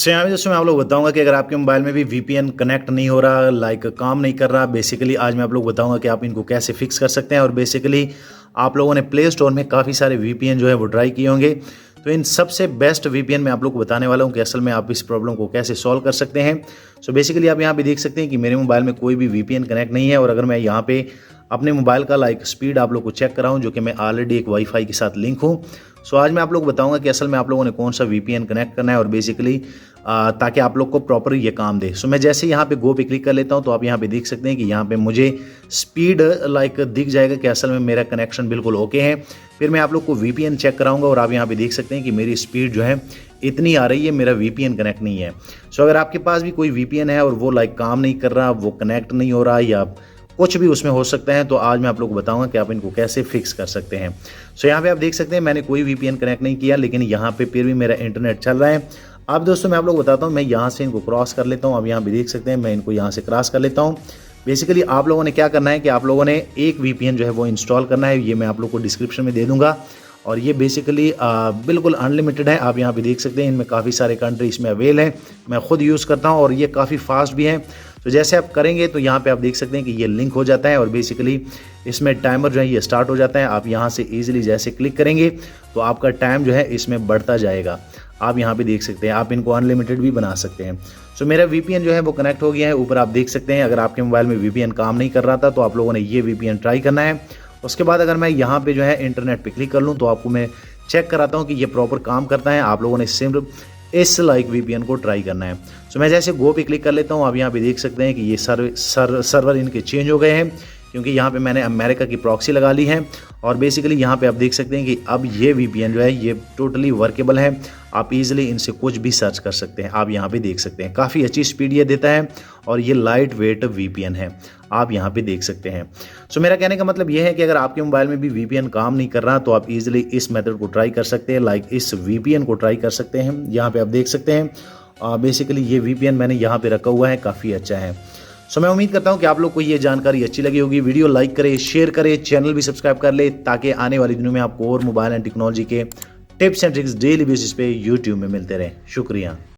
सो यहाँ पे दोस्तों मैं आप लोग बताऊंगा कि अगर आपके मोबाइल में भी वीपीएन कनेक्ट नहीं हो रहा, लाइक काम नहीं कर रहा, बेसिकली आज मैं आप लोग बताऊंगा कि आप इनको कैसे फिक्स कर सकते हैं। और बेसिकली आप लोगों ने प्ले स्टोर में काफ़ी सारे वीपीएन जो है वो ट्राई किए होंगे, तो इन सबसे बेस्ट वीपीएन मैं आप लोग को बताने वाला हूँ कि असल में आप इस प्रॉब्लम को कैसे सॉल्व कर सकते हैं। सो बेसिकली आप यहाँ पे देख सकते हैं कि मेरे मोबाइल में कोई भी वीपीएन कनेक्ट नहीं है। और अगर मैं यहाँ पे अपने मोबाइल का लाइक स्पीड आप लोग को चेक कराऊँ, जो कि मैं ऑलरेडी एक वाईफाई के साथ लिंक हूँ। सो आज मैं आप लोग को बताऊंगा कि असल में आप लोगों ने कौन सा वीपीएन कनेक्ट करना है और बेसिकली ताकि आप लोग को प्रॉपर ये काम दे। सो मैं जैसे यहाँ पे गो पे क्लिक कर लेता हूँ तो आप यहाँ पे देख सकते हैं कि यहाँ पे मुझे स्पीड लाइक दिख जाएगा कि असल में मेरा कनेक्शन बिल्कुल ओके है। फिर मैं आप लोग को वीपीएन चेक कराऊंगा और आप यहाँ पे देख सकते हैं कि मेरी स्पीड जो है इतनी आ रही है, मेरा वीपीएन कनेक्ट नहीं है। सो अगर आपके पास भी कोई वीपीएन है और वो लाइक काम नहीं कर रहा, वो कनेक्ट नहीं हो रहा या कुछ भी उसमें हो सकता है, तो आज मैं आप लोग को बताऊंगा कि आप इनको कैसे फिक्स कर सकते हैं। सो यहाँ पे आप देख सकते हैं मैंने कोई वीपीएन कनेक्ट नहीं किया, लेकिन यहाँ पे फिर भी मेरा इंटरनेट चल रहा है। अब दोस्तों मैं आप लोग बताता हूँ, मैं यहाँ से इनको क्रॉस कर लेता हूँ। अब यहाँ पे देख सकते हैं मैं इनको यहाँ से क्रॉस कर लेता हूँ। बेसिकली आप लोगों ने क्या करना है कि आप लोगों ने एक वीपीएन जो है वो इंस्टॉल करना है, ये मैं आप लोग को डिस्क्रिप्शन में दे दूंगा। और ये बेसिकली बिल्कुल अनलिमिटेड है। आप यहाँ पे देख सकते हैं इनमें काफ़ी सारे कंट्री इसमें अवेल हैं, मैं खुद यूज़ करता हूँ और ये काफ़ी फास्ट भी है। तो जैसे आप करेंगे तो यहाँ पे आप देख सकते हैं कि ये लिंक हो जाता है और बेसिकली इसमें टाइमर जो है ये स्टार्ट हो जाता है। आप यहाँ से ईजिली जैसे क्लिक करेंगे तो आपका टाइम जो है इसमें बढ़ता जाएगा। आप यहाँ पे देख सकते हैं, आप इनको अनलिमिटेड भी बना सकते हैं। सो मेरा वीपीएन जो है वो कनेक्ट हो गया है। ऊपर आप देख सकते हैं अगर आपके मोबाइल में वीपीएन काम नहीं कर रहा था तो आप लोगों ने ये वीपीएन ट्राई करना है। उसके बाद अगर मैं यहाँ पे जो है इंटरनेट पे क्लिक कर लूँ तो आपको मैं चेक कराता हूँ कि ये प्रॉपर काम करता है। आप लोगों ने सिर्फ इस लाइक वीपीएन को ट्राई करना है। सो मैं जैसे गो पे क्लिक कर लेता हूँ। आप यहाँ पे देख सकते हैं कि ये सर्वर इनके चेंज हो गए हैं, क्योंकि यहाँ पे मैंने अमेरिका की प्रॉक्सी लगा ली है। और बेसिकली यहाँ पे आप देख सकते हैं कि अब ये वीपीएन जो है ये टोटली वर्केबल है। आप इजीली इनसे कुछ भी सर्च कर सकते हैं। आप यहाँ पे देख सकते हैं काफ़ी अच्छी स्पीड ये देता है और ये लाइट वेट वीपीएन है, आप यहाँ पे देख सकते हैं। सो मेरा कहने का मतलब ये है कि अगर आपके मोबाइल में भी वीपीएन काम नहीं कर रहा तो आप इजीली इस मेथड को ट्राई कर सकते हैं, लाइक इस वीपीएन को ट्राई कर सकते हैं। यहाँ पे आप देख सकते हैं बेसिकली ये वीपीएन मैंने यहाँ पे रखा हुआ है, काफ़ी अच्छा है। सो मैं उम्मीद करता हूँ कि आप लोग को ये जानकारी अच्छी लगी होगी। वीडियो लाइक करें, शेयर करें, चैनल भी सब्सक्राइब कर ले, ताकि आने वाले दिनों में आपको और मोबाइल एंड टेक्नोलॉजी के tips and tricks daily basis पे यूट्यूब में मिलते रहें। शुक्रिया।